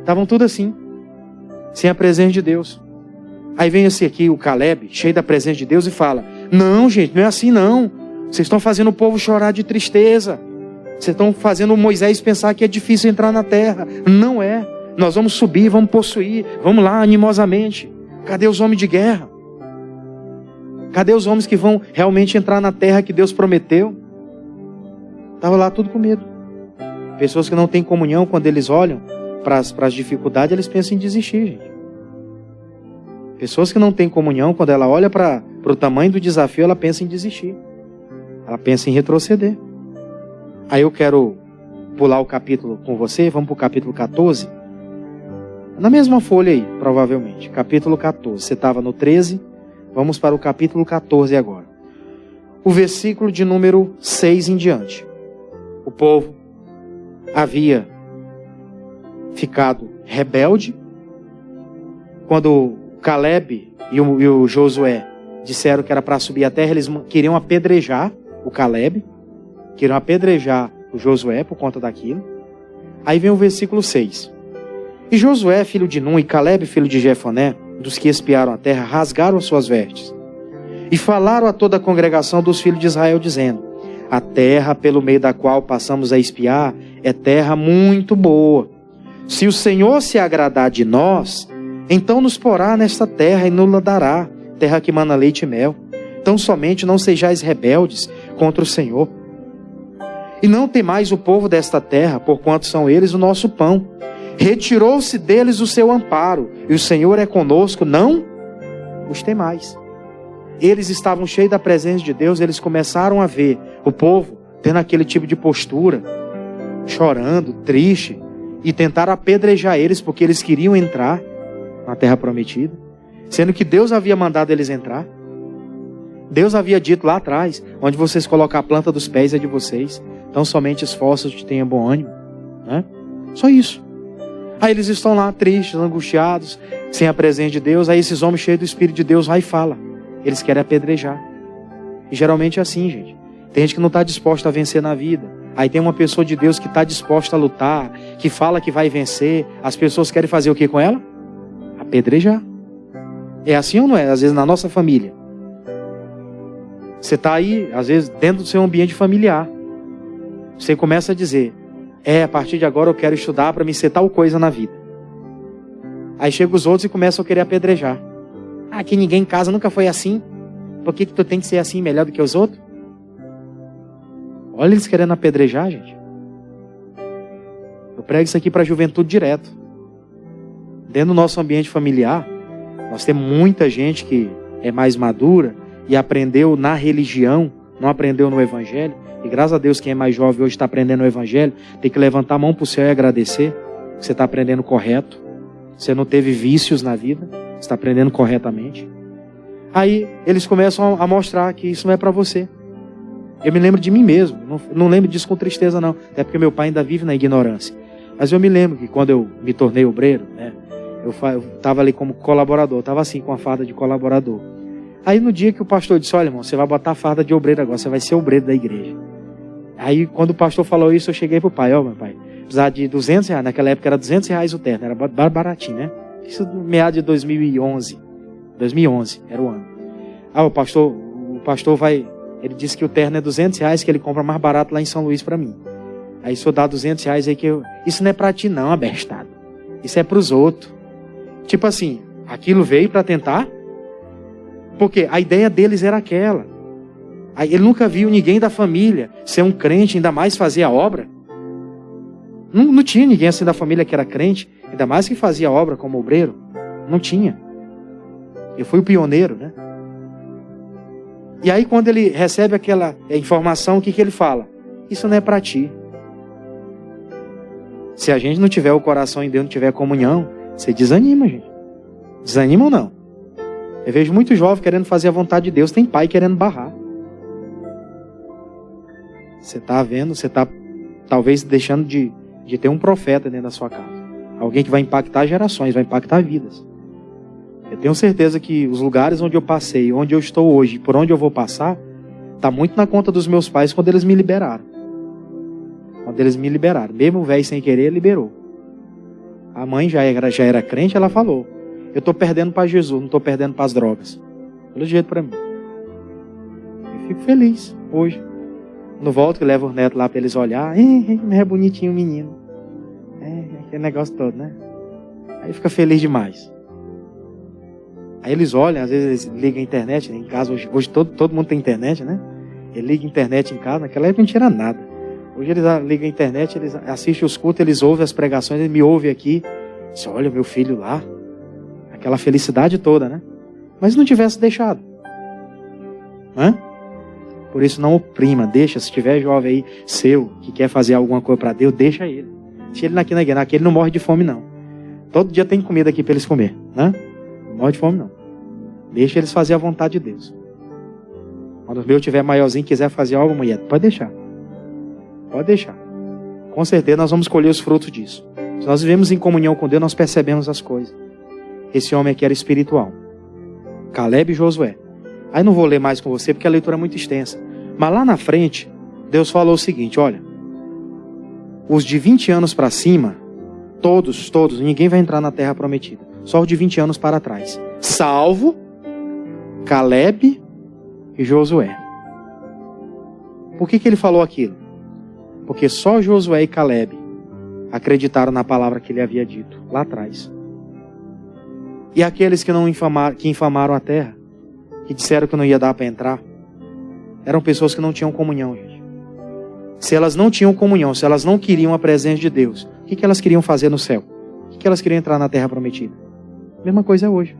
Estavam tudo assim, sem a presença de Deus. Aí vem esse aqui, o Caleb, cheio da presença de Deus, e fala: não, gente, não é assim não. Vocês estão fazendo o povo chorar de tristeza. Vocês estão fazendo o Moisés pensar que é difícil entrar na terra. Não é. Nós vamos subir, vamos possuir, vamos lá animosamente. Cadê os homens de guerra? Cadê os homens que vão realmente entrar na terra que Deus prometeu? Estava lá tudo com medo. Pessoas que não têm comunhão, quando eles olham para as dificuldades, eles pensam em desistir, gente. Pessoas que não têm comunhão, quando ela olha para o tamanho do desafio, ela pensa em desistir. Ela pensa em retroceder. Aí eu quero pular o capítulo com você, vamos para o capítulo 14. Na mesma folha aí, provavelmente. Capítulo 14. Você estava no 13, vamos para o capítulo 14 agora. O versículo de número 6 em diante. O povo havia ficado rebelde. Quando Caleb e o Josué disseram que era para subir a terra, eles queriam apedrejar o Caleb, queriam apedrejar o Josué por conta daquilo. Aí vem o versículo 6. E Josué, filho de Num, e Caleb, filho de Jefoné, dos que espiaram a terra, rasgaram as suas vestes e falaram a toda a congregação dos filhos de Israel, dizendo: a terra pelo meio da qual passamos a espiar é terra muito boa. Se o Senhor se agradar de nós, então nos porá nesta terra e nos dará, terra que mana leite e mel. Tão somente não sejais rebeldes contra o Senhor. E não temais o povo desta terra, porquanto são eles o nosso pão. Retirou-se deles o seu amparo, e o Senhor é conosco, não os temais. Eles estavam cheios da presença de Deus, eles começaram a ver o povo tendo aquele tipo de postura, chorando, triste, e tentaram apedrejar eles, porque eles queriam entrar na terra prometida, sendo que Deus havia mandado eles entrar. Deus havia dito lá atrás: onde vocês colocar a planta dos pés é de vocês, então somente esforços que tenham bom ânimo, né? Só isso. Aí eles estão lá tristes, angustiados, sem a presença de Deus. Aí esses homens cheios do Espírito de Deus vai e fala. Eles querem apedrejar. E geralmente é assim, gente. Tem gente que não está disposta a vencer na vida. Aí tem uma pessoa de Deus que está disposta a lutar, que fala que vai vencer. As pessoas querem fazer o que com ela? Apedrejar. É assim ou não é? Às vezes na nossa família. Você está aí, às vezes, dentro do seu ambiente familiar. Você começa a dizer: a partir de agora eu quero estudar para me ser tal coisa na vida. Aí chegam os outros e começam a querer apedrejar. Aqui ninguém em casa nunca foi assim. Por que tu tem que ser assim, melhor do que os outros? Olha eles querendo apedrejar, gente. Eu prego isso aqui para a juventude direto. Dentro do nosso ambiente familiar, nós temos muita gente que é mais madura e aprendeu na religião, não aprendeu no evangelho, e graças a Deus quem é mais jovem hoje está aprendendo o evangelho, tem que levantar a mão para o céu e agradecer, que você está aprendendo correto, você não teve vícios na vida, você está aprendendo corretamente. Aí eles começam a mostrar que isso não é para você. Eu me lembro de mim mesmo, não lembro disso com tristeza não, até porque meu pai ainda vive na ignorância. Mas eu me lembro que quando eu me tornei obreiro, né, eu estava ali como colaborador, estava assim com a farda de colaborador. Aí no dia que o pastor disse, olha irmão, você vai botar a farda de obreiro agora, você vai ser obreiro da igreja. Aí quando o pastor falou isso, eu cheguei pro pai, meu pai, precisava de R$200, naquela época era R$200 o terno, era baratinho, né? Isso no meado de 2011 era o ano. O pastor vai, ele disse que o terno é R$200, que ele compra mais barato lá em São Luís para mim. Aí se eu dar R$200 aí isso não é para ti não, abestado. Isso é para os outros. Tipo assim, aquilo veio para tentar, porque a ideia deles era aquela. Aí ele nunca viu ninguém da família ser um crente, ainda mais fazer a obra. Não tinha ninguém assim da família que era crente, ainda mais que fazia a obra como obreiro. Não tinha. Eu fui o pioneiro, né? E aí quando ele recebe aquela informação, o que ele fala? Isso não é para ti. Se a gente não tiver o coração em Deus, não tiver comunhão, você desanima, gente. Desanima ou não? Eu vejo muito jovem querendo fazer a vontade de Deus, tem pai querendo barrar. Você está vendo, você está talvez deixando de ter um profeta dentro da sua casa. Alguém que vai impactar gerações, vai impactar vidas. Eu tenho certeza que os lugares onde eu passei, onde eu estou hoje, por onde eu vou passar, está muito na conta dos meus pais quando eles me liberaram. Quando eles me liberaram. Mesmo o velho sem querer, liberou. A mãe já era crente, ela falou, eu estou perdendo para Jesus, não estou perdendo para as drogas. Pelo jeito para mim. Eu fico feliz hoje. No volto que leva os netos lá para eles olhar, é bonitinho o menino. Aquele negócio todo, né? Aí fica feliz demais. Aí eles olham, às vezes eles ligam a internet, né? Em casa, hoje todo mundo tem internet, né? Ele liga a internet em casa, naquela época não tinha nada. Hoje eles ligam a internet, eles assistem os cultos, eles ouvem as pregações, eles me ouvem aqui. Diz, olha meu filho lá. Aquela felicidade toda, né? Mas se não tivesse deixado. Por isso não oprima, deixa, se tiver jovem aí seu, que quer fazer alguma coisa para Deus, deixa ele. Deixa ele aqui na igreja, aqui ele não morre de fome não. Todo dia tem comida aqui para eles comer, né? Não morre de fome não. Deixa eles fazer a vontade de Deus. Quando o meu tiver maiorzinho e quiser fazer algo, mulher, pode deixar. Pode deixar. Com certeza nós vamos colher os frutos disso. Se nós vivemos em comunhão com Deus, nós percebemos as coisas. Esse homem aqui era espiritual. Caleb e Josué. Aí não vou ler mais com você, porque a leitura é muito extensa. Mas lá na frente, Deus falou o seguinte, olha. Os de 20 anos para cima, todos, ninguém vai entrar na terra prometida. Só os de 20 anos para trás. Salvo Caleb e Josué. Por que ele falou aquilo? Porque só Josué e Caleb acreditaram na palavra que ele havia dito lá atrás. E aqueles que infamaram a terra, que disseram que não ia dar para entrar, eram pessoas que não tinham comunhão, gente. Se elas não tinham comunhão, se elas não queriam a presença de Deus, o que elas queriam fazer no céu? O que elas queriam entrar na terra prometida? Mesma coisa é hoje.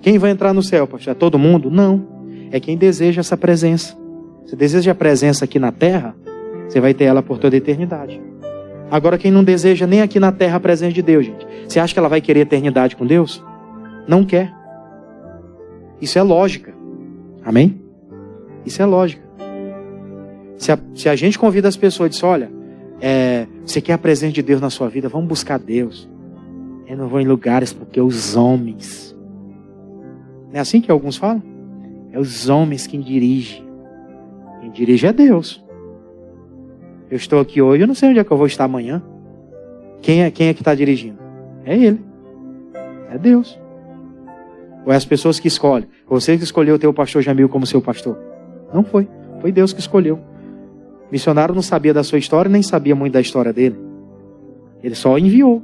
Quem vai entrar no céu, pastor? É todo mundo? Não. É quem deseja essa presença. Você deseja a presença aqui na terra, você vai ter ela por toda a eternidade. Agora quem não deseja nem aqui na terra a presença de Deus, gente, você acha que ela vai querer eternidade com Deus? Não quer. Isso é lógica. Amém? Isso é lógica. Se a gente convida as pessoas e diz, olha, você quer a presença de Deus na sua vida? Vamos buscar Deus. Eu não vou em lugares porque os homens. Não é assim que alguns falam? É os homens quem dirigem. Quem dirige é Deus. Eu estou aqui hoje, eu não sei onde é que eu vou estar amanhã. Quem é que está dirigindo? É Ele. É Deus. Ou é as pessoas que escolhem? Você que escolheu ter o pastor Jamil como seu pastor? Não foi. Foi Deus que escolheu. O missionário não sabia da sua história, nem sabia muito da história dele. Ele só enviou.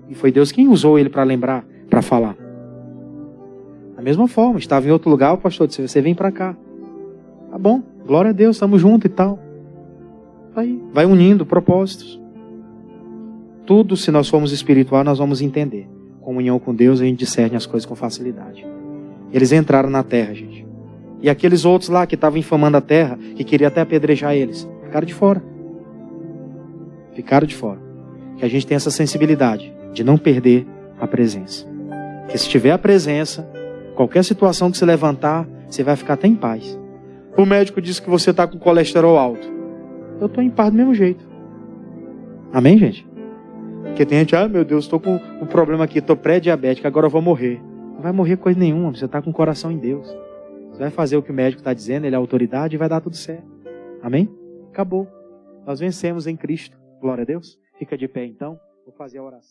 E foi Deus quem usou ele para lembrar, para falar. Da mesma forma, estava em outro lugar, o pastor disse, você vem para cá. Tá bom, glória a Deus, estamos juntos e tal. Aí, vai unindo propósitos. Tudo, se nós formos espiritual, nós vamos entender. Comunhão com Deus, a gente discerne as coisas com facilidade. Eles entraram na terra, gente. E aqueles outros lá que estavam infamando a terra, que queriam até apedrejar eles, ficaram de fora. Ficaram de fora. Que a gente tem essa sensibilidade de não perder a presença. Que se tiver a presença, qualquer situação que se levantar, você vai ficar até em paz. O médico disse que você está com colesterol alto. Eu estou em paz do mesmo jeito. Amém, gente? Porque tem gente, meu Deus, estou com um problema aqui, estou pré-diabético, agora eu vou morrer. Não vai morrer coisa nenhuma, você está com o coração em Deus. Você vai fazer o que o médico está dizendo, ele é a autoridade e vai dar tudo certo. Amém? Acabou. Nós vencemos em Cristo. Glória a Deus. Fica de pé então, vou fazer a oração.